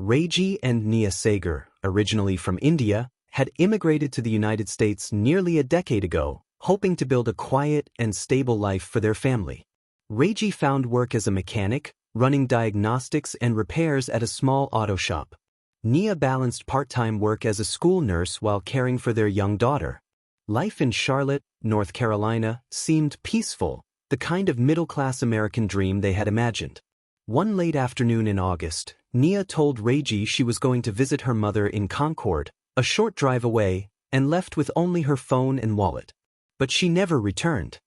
Rajie and Nia Sager, originally from India, had immigrated to the United States nearly a decade ago, hoping to build a quiet and stable life for their family. Rajie found work as a mechanic, running diagnostics and repairs at a small auto shop. Nia balanced part-time work as a school nurse while caring for their young daughter. Life in Charlotte, North Carolina, seemed peaceful, the kind of middle-class American dream they had imagined. One late afternoon in August, Nia told Rajie she was going to visit her mother in Concord, a short drive away, and left with only her phone and wallet. But she never returned.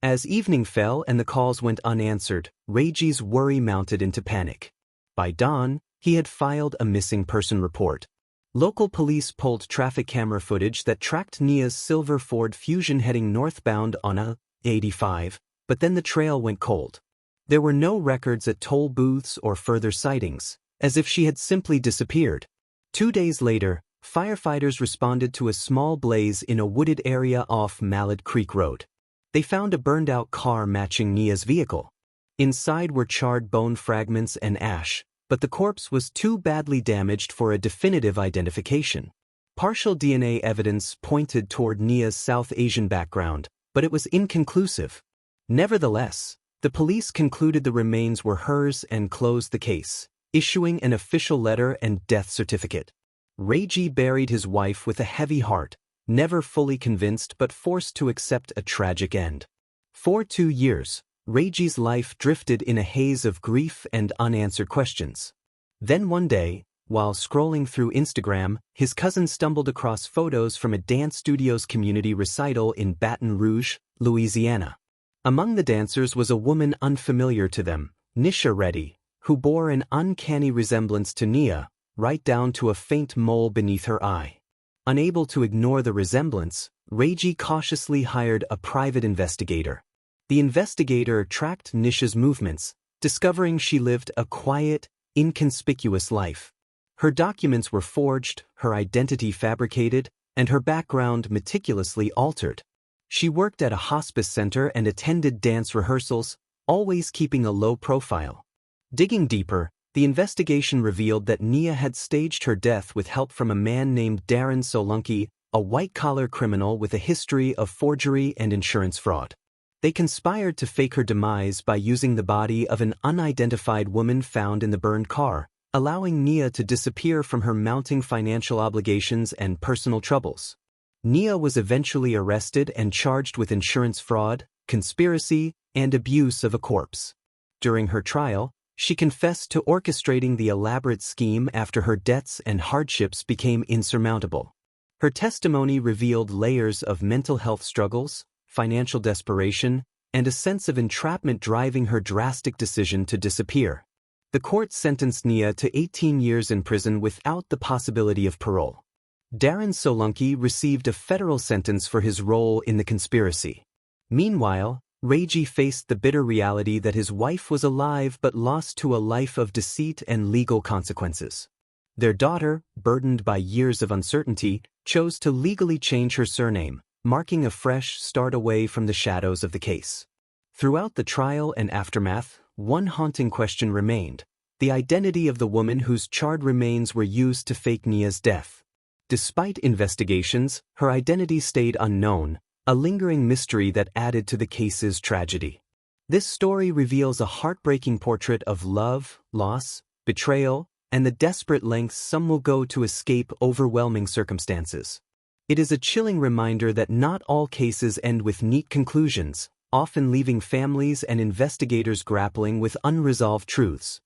As evening fell and the calls went unanswered, Rajie's worry mounted into panic. By dawn, he had filed a missing person report. Local police pulled traffic camera footage that tracked Nia's silver Ford Fusion heading northbound on I-85, but then the trail went cold. There were no records at toll booths or further sightings, as if she had simply disappeared. 2 days later, firefighters responded to a small blaze in a wooded area off Mallard Creek Road. They found a burned-out car matching Nia's vehicle. Inside were charred bone fragments and ash, but the corpse was too badly damaged for a definitive identification. Partial DNA evidence pointed toward Nia's South Asian background, but it was inconclusive. Nevertheless, the police concluded the remains were hers and closed the case, issuing an official letter and death certificate. Rajie buried his wife with a heavy heart, never fully convinced but forced to accept a tragic end. For 2 years, Rajie's life drifted in a haze of grief and unanswered questions. Then one day, while scrolling through Instagram, his cousin stumbled across photos from a dance studio's community recital in Baton Rouge, Louisiana. Among the dancers was a woman unfamiliar to them, Nisha Reddy, who bore an uncanny resemblance to Nia, right down to a faint mole beneath her eye. Unable to ignore the resemblance, Rajie cautiously hired a private investigator. The investigator tracked Nisha's movements, discovering she lived a quiet, inconspicuous life. Her documents were forged, her identity fabricated, and her background meticulously altered. She worked at a hospice center and attended dance rehearsals, always keeping a low profile. Digging deeper, the investigation revealed that Nia had staged her death with help from a man named Darren Solanke, a white-collar criminal with a history of forgery and insurance fraud. They conspired to fake her demise by using the body of an unidentified woman found in the burned car, allowing Nia to disappear from her mounting financial obligations and personal troubles. Nia was eventually arrested and charged with insurance fraud, conspiracy, and abuse of a corpse. During her trial, she confessed to orchestrating the elaborate scheme after her debts and hardships became insurmountable. Her testimony revealed layers of mental health struggles, financial desperation, and a sense of entrapment driving her drastic decision to disappear. The court sentenced Nia to 18 years in prison without the possibility of parole. Darren Solanke received a federal sentence for his role in the conspiracy. Meanwhile, Rajie faced the bitter reality that his wife was alive but lost to a life of deceit and legal consequences. Their daughter, burdened by years of uncertainty, chose to legally change her surname, marking a fresh start away from the shadows of the case. Throughout the trial and aftermath, one haunting question remained: the identity of the woman whose charred remains were used to fake Nia's death. Despite investigations, her identity stayed unknown, a lingering mystery that added to the case's tragedy. This story reveals a heartbreaking portrait of love, loss, betrayal, and the desperate lengths some will go to escape overwhelming circumstances. It is a chilling reminder that not all cases end with neat conclusions, often leaving families and investigators grappling with unresolved truths.